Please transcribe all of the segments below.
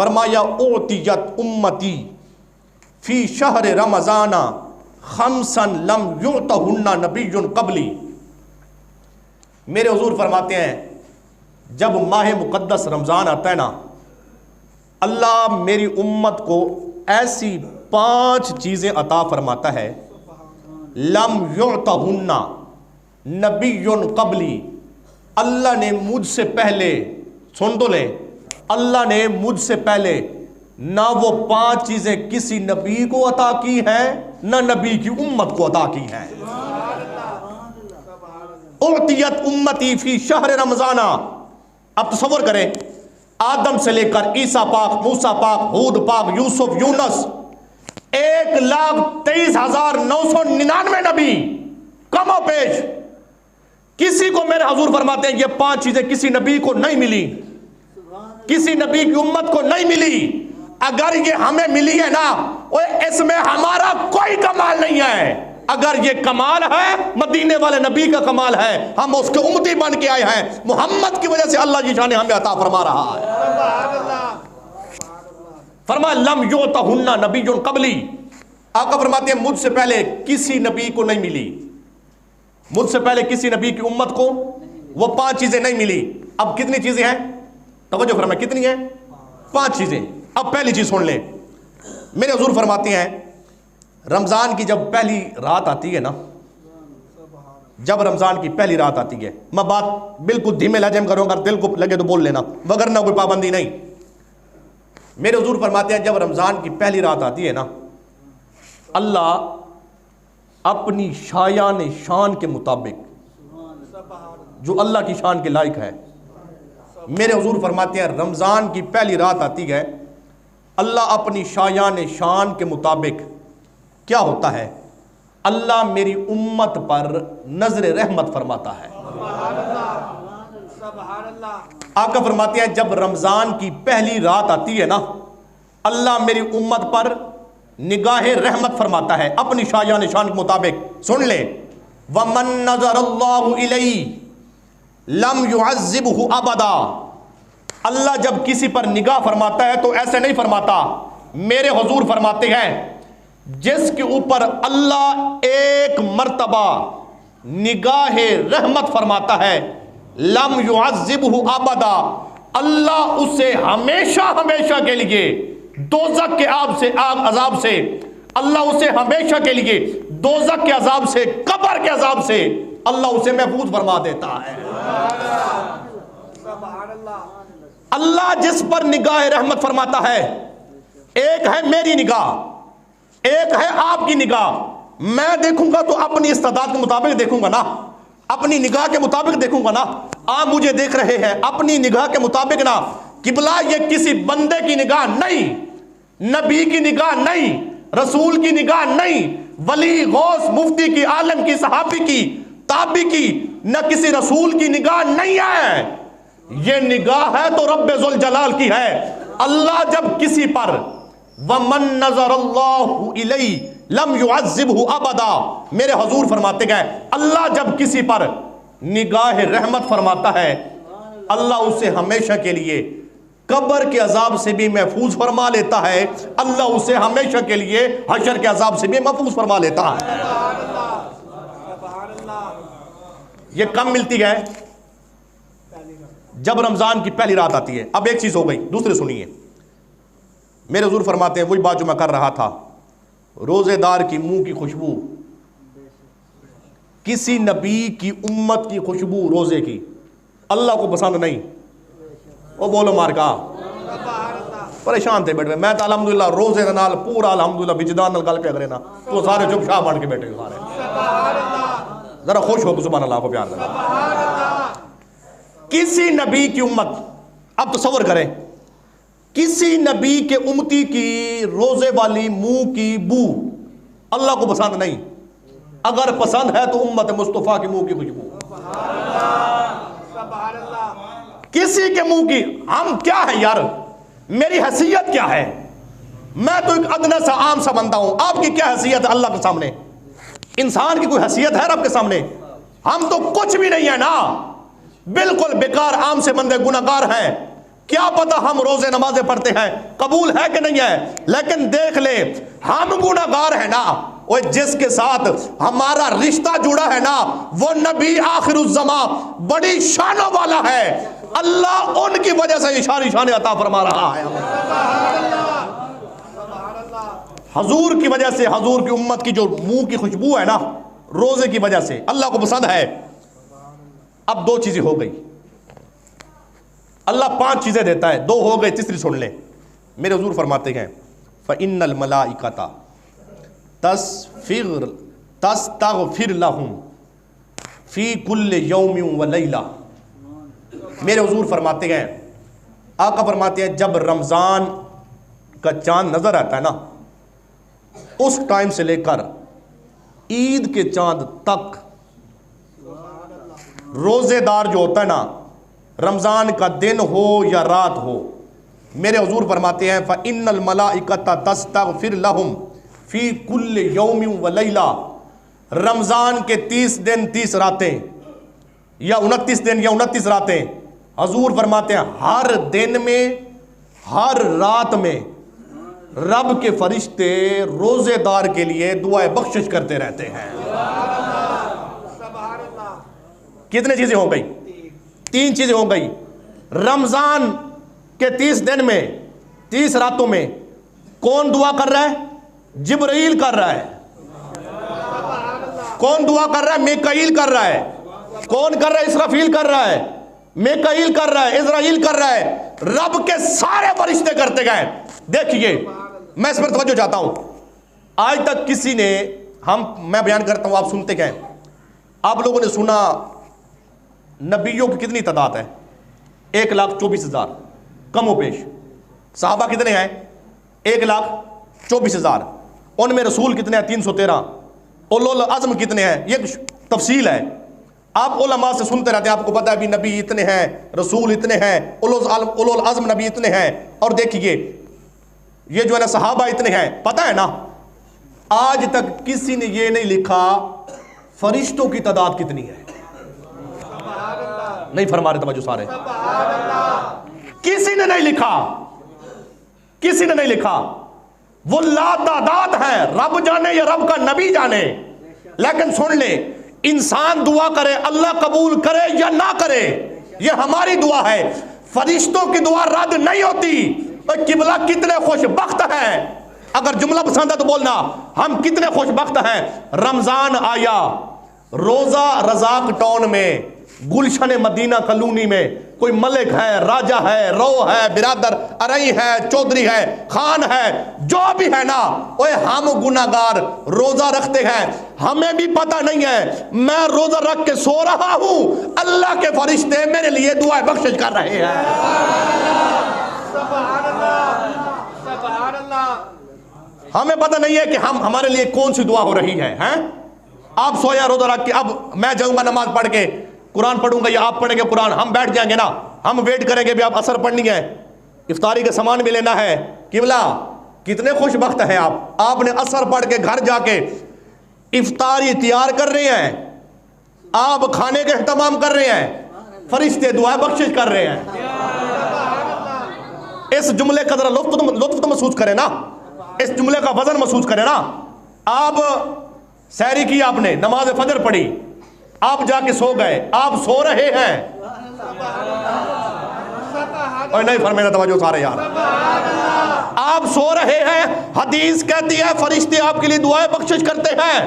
فرمایا اوتیت امتی فی شہر رمضان خمسا لم یعطہن نبی قبلی. میرے حضور فرماتے ہیں جب ماہ مقدس رمضان آتا ہے نا، اللہ میری امت کو ایسی 5 چیزیں عطا فرماتا ہے لم یعطہن نبی قبلی. اللہ نے مجھ سے پہلے، سن تو لیں، اللہ نے مجھ سے پہلے نہ وہ 5 چیزیں کسی نبی کو عطا کی ہیں نہ نبی کی امت کو عطا کی ہیں. اعطیت امتی فی شہر رمضان. اب تصور کریں، آدم سے لے کر عیسیٰ پاک، موسیٰ پاک، ہود پاک، یوسف، یونس، 1,23,999 نبی کم و بیش. کسی کو میرے حضور فرماتے ہیں یہ 5 چیزیں کسی نبی کو نہیں ملی، کسی نبی کی امت کو نہیں ملی. اگر یہ ہمیں ملی ہے نا، اس میں ہمارا کوئی کمال نہیں ہے. اگر یہ کمال ہے مدینے والے نبی کا کمال ہے، ہم اس کے امتی بن کے آئے ہیں. محمد کی وجہ سے اللہ کی شان ہمیں عطا فرما رہا ہے. فرمایا لم یعطہن نبی قبلی. آقا فرماتے ہیں مجھ سے پہلے کسی نبی کو نہیں ملی، مجھ سے پہلے کسی نبی کی امت کو وہ 5 چیزیں نہیں ملی. اب کتنی چیزیں ہیں؟ توجہ فرمائیں، کتنی ہیں؟ 5 چیزیں. اب پہلی چیز سن لیں. میرے حضور فرماتے ہیں رمضان کی جب پہلی رات آتی ہے نا، جب رمضان کی پہلی رات آتی ہے، میں بات بالکل دھیمے لہجے میں کروں گا، دل کو لگے تو بول لینا، وگرنہ کوئی پابندی نہیں. میرے حضور فرماتے ہیں جب رمضان کی پہلی رات آتی ہے نا، اللہ اپنی شایان شان کے مطابق، جو اللہ کی شان کے لائق ہے، میرے حضور فرماتے ہیں رمضان کی پہلی رات آتی ہے، اللہ اپنی شایان شان کے مطابق کیا ہوتا ہے، اللہ میری امت پر نظر رحمت فرماتا ہے. آقا فرماتے ہیں جب رمضان کی پہلی رات آتی ہے نا، اللہ میری امت پر نگاہ رحمت فرماتا ہے اپنی شایان شان کے مطابق. سن لیں، وَمَن نَظَرَ اللَّهُ إِلَيْهِ لَمْ يُعَذِّبْهُ أَبَدًا. اللہ جب کسی پر نگاہ فرماتا ہے تو ایسے نہیں فرماتا. میرے حضور فرماتے ہیں جس کے اوپر اللہ ایک مرتبہ نگاہ رحمت فرماتا ہے لم يعذبه ابدا، اللہ اسے ہمیشہ ہمیشہ کے لیے دوزخ کے عذاب سے اللہ اسے ہمیشہ کے لیے دوزخ کے عذاب سے، قبر کے عذاب سے اللہ اسے محفوظ فرما دیتا ہے. اللہ جس پر نگاہ رحمت فرماتا ہے، ایک ہے میری نگاہ، ایک ہے آپ کی نگاہ. میں دیکھوں گا تو اپنی استعداد کے مطابق دیکھوں گا نا، اپنی نگاہ کے مطابق دیکھوں گا نا. آپ مجھے دیکھ رہے ہیں اپنی نگاہ کے مطابق نا. قبلہ یہ کسی بندے کی نگاہ نہیں، نبی کی نگاہ نہیں، رسول کی نگاہ نہیں، ولی، غوث، مفتی کی، عالم کی، صحابی کی، تابعی کی، نہ کسی رسول کی نگاہ نہیں ہے. یہ نگاہ ہے تو رب ذوالجلال کی ہے. اللہ جب کسی پر وَمَن نَظَرَ اللَّهُ إِلَيْهِ لَمْ يُعَذِّبْهُ أَبَدًا، میرے حضور فرماتے گئے اللہ جب کسی پر نگاہ رحمت فرماتا ہے، اللہ اسے ہمیشہ کے لیے قبر کے عذاب سے بھی محفوظ فرما لیتا ہے، اللہ اسے ہمیشہ کے لیے حشر کے عذاب سے بھی محفوظ فرما لیتا ہے. یہ کم ملتی ہے جب رمضان کی پہلی رات آتی ہے. اب ایک چیز ہو گئی، دوسرے سنیے. میرے حضور فرماتے ہیں وہی بات جو میں کر رہا تھا، روزے دار کی منہ کی خوشبو، کسی نبی کی امت کی خوشبو روزے کی اللہ کو پسند نہیں. وہ بولو مار کا پریشان تھے بیٹھے. میں تو الحمدللہ روزے نال پورا الحمدللہ وجدان نال گل پہ کرے نا، تو سارے چپ شاہ بن کے بیٹھے سارے. ذرا خوش ہو تو سبحان اللہ کو پیار کرنا. کسی نبی کی امت، اب تصور کریں کسی نبی کے امتی کی روزے والی منہ کی بو اللہ کو پسند نہیں. اگر پسند ہے تو امت مصطفیٰ کی منہ کی خوشبو، کسی کے منہ کی. ہم کیا ہے یار، میری حیثیت کیا ہے؟ میں تو ایک ادنا سا عام سا بندہ ہوں. آپ کی کیا حیثیت ہے اللہ کے سامنے؟ انسان کی کوئی حیثیت ہے رب کے سامنے؟ ہم تو کچھ بھی نہیں ہے نا، بالکل بیکار عام سے بندے گناہگار ہیں. کیا پتا ہم روزے نمازیں پڑھتے ہیں قبول ہے کہ نہیں ہے، لیکن دیکھ لے ہم گناہگار ہیں نا، وہ جس کے ساتھ ہمارا رشتہ جڑا ہے نا وہ نبی آخر الزماں بڑی شانوں والا ہے، اللہ ان کی وجہ سے شان عطا فرما رہا ہے، حضور کی وجہ سے، حضور کی امت کی جو منہ کی خوشبو ہے نا روزے کی وجہ سے اللہ کو پسند ہے۔ اب دو چیزیں ہو گئی، اللہ 5 چیزیں دیتا ہے، 2 ہو گئے، تیسری سن لیں۔ میرے حضور فرماتے ہیں فَإِنَّ الْمَلَائِكَةَ تَسْتَغْفِرُ لَهُمْ فِي كُلِّ يَوْمٍ وَلَيْلَةٍ۔ میرے حضور فرماتے ہیں، آقا فرماتے ہیں جب رمضان کا چاند نظر آتا ہے نا اس ٹائم سے لے کر عید کے چاند تک روزے دار جو ہوتا ہے نا، رمضان کا دن ہو یا رات ہو، میرے حضور فرماتے ہیں فَإِنَّ الْمَلَائِكَةَ تَسْتَغْفِرُ لَهُمْ فِي كُلِّ يَوْمٍ وَلَيْلَةٍ۔ رمضان کے 30 دن 30 راتیں یا 29 دن یا 29 راتیں، حضور فرماتے ہیں ہر دن میں ہر رات میں رب کے فرشتے روزے دار کے لیے دعائے بخشش کرتے رہتے ہیں۔ کتنے چیزیں ہو گئی؟ 3 چیزیں ہو گئی۔ رمضان کے 30 دن میں 30 راتوں میں کون دعا کر رہا ہے؟ جبرائیل کر رہا ہے۔ کون دعا کر رہا ہے؟ میکائیل کر رہا ہے۔ کون کر رہا ہے؟ اسرافیل کر رہا ہے، میکائیل کر رہا ہے، اسرائیل کر رہا ہے، رب کے سارے فرشتے کرتے گئے۔ دیکھیے میں اس پر توجہ چاہتا ہوں، آج تک کسی نے میں بیان کرتا ہوں آپ سنتے گئے، آپ لوگوں نے سنا نبیوں کی کتنی تعداد ہے؟ 1,24,000 کم و بیش۔ صحابہ کتنے ہیں؟ 1,24,000۔ ان میں رسول کتنے ہیں؟ 313۔ اولو العزم کتنے ہیں؟ یہ تفصیل ہے، آپ علماء سے سنتے رہتے ہیں، آپ کو پتہ ہے بھی نبی اتنے ہیں، رسول اتنے ہیں، اولو العزم نبی اتنے ہیں۔ اور دیکھیے یہ جو ہے نا صحابہ اتنے ہیں، پتہ ہے نا آج تک کسی نے یہ نہیں لکھا فرشتوں کی تعداد کتنی ہے، نہیں فرما رہے توجہ سارے، کسی نے نہیں لکھا، کسی نے نہیں لکھا، وہ لا تعداد ہیں، رب جانے یا رب کا نبی جانے۔ لیکن سن لے، انسان دعا کرے اللہ قبول کرے یا نہ کرے یہ ہماری دعا ہے، فرشتوں کی دعا رد نہیں ہوتی۔ قبلہ کتنے خوش بخت ہیں، اگر جملہ پسند ہے تو بولنا، ہم کتنے خوش بخت ہیں۔ رمضان آیا، روزہ رزاق ٹاؤن میں، گلشن مدینہ کالونی میں کوئی ملک ہے، راجہ ہے، رو ہے، برادر ارئی ہے، چودھری ہے، خان ہے، جو بھی ہے نا، اوے ہم گناہگار روزہ رکھتے ہیں، ہمیں بھی پتہ نہیں ہے، میں روزہ رکھ کے سو رہا ہوں، اللہ کے فرشتے میرے لیے دعائیں بخشش کر رہے ہیں۔ ہمیں پتہ نہیں ہے کہ ہمارے لیے کون سی دعا ہو رہی ہے۔ آپ سویا روزہ رکھ کے، اب میں جاؤں گا نماز پڑھ کے قرآن پڑھوں گا یا آپ پڑھیں گے قرآن، ہم بیٹھ جائیں گے نا، ہم ویٹ کریں گے بھی آپ اثر پڑھنی ہے، افطاری کا سامان بھی لینا ہے۔ قبلہ کتنے خوش بخت ہیں آپ نے اثر پڑھ کے گھر جا کے افطاری تیار کر رہے ہیں، آپ کھانے کا اہتمام کر رہے ہیں، فرشتے دعائیں بخشش کر رہے ہیں۔ اس جملے کا ذرا لطف تو محسوس کریں نا، اس جملے کا وزن محسوس کریں نا۔ آپ سحری کی، آپ نے نماز فجر پڑھی، آپ جا کے سو گئے، آپ سو رہے ہیں، اور نہیں فرمائے توجہ سارے یار، آپ سو رہے ہیں، حدیث کہتی ہے فرشتے آپ کے لیے دعائیں بخشش کرتے ہیں۔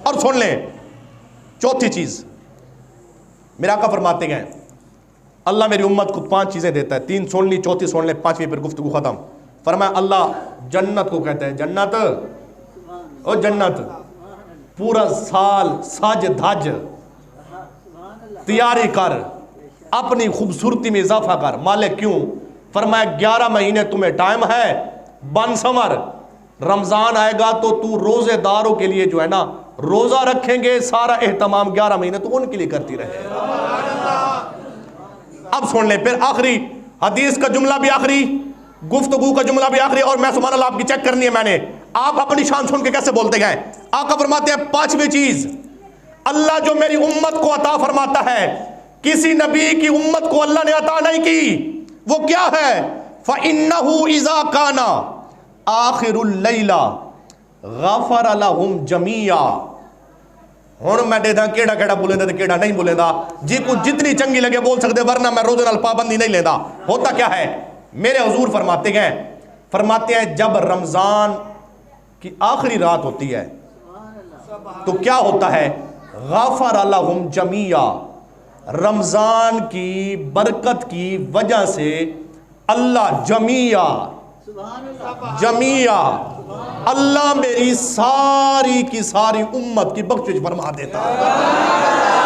اور سن لیں چوتھی چیز، میرا آقا فرماتے ہیں اللہ میری امت کو 5 چیزیں دیتا ہے، 3 سن لی، چوتھی سن لیں، 5ویں پھر گفتگو ختم۔ فرمایا اللہ جنت کو کہتا ہے، جنت او جنت پورا سال سج دھج تیاری کر، اپنی خوبصورتی میں اضافہ کر۔ مالک کیوں؟ فرمایا 11 مہینے تمہیں ٹائم ہے، بن سمر، رمضان آئے گا تو روزے داروں کے لیے جو ہے نا روزہ رکھیں گے، سارا اہتمام 11 مہینے تو ان کے لیے کرتی رہے۔ اب سن لیں پھر آخری حدیث کا جملہ بھی آخری، گفتگو کا جملہ بھی آخری، اور میں سبحان اللہ آپ کی چیک کرنی ہے میں نے، آپ اپنی شان سن کے کیسے بولتے گئے۔ آقا فرماتے ہیں 5ویں چیز، اللہ جو میری امت کو عطا فرماتا ہے، کسی نبی کی امت کو اللہ نے عطا نہیں کی، وہ کیا ہے؟ فَإِنَّهُ إِذَا كَانَ آخِرُ اللَّيْلَ غَفَرَ لَهُمْ جَمِيعًا. ہن میں دے دا کیڑا کیڑا بولے دا کیڑا نہیں بولے دا، جی کو جتنی چنگی لگے بول سکتے، ورنہ میں روزے نال پابندی نہیں لینا. ہوتا کیا ہے؟ میرے حضور فرماتے ہیں جب رمضان کی آخری رات ہوتی ہے تو کیا ہوتا ہے؟ غفر لہم جمیعا، رمضان کی برکت کی وجہ سے اللہ جمیعا اللہ میری ساری کی ساری امت کی بخشش فرما دیتا ہے.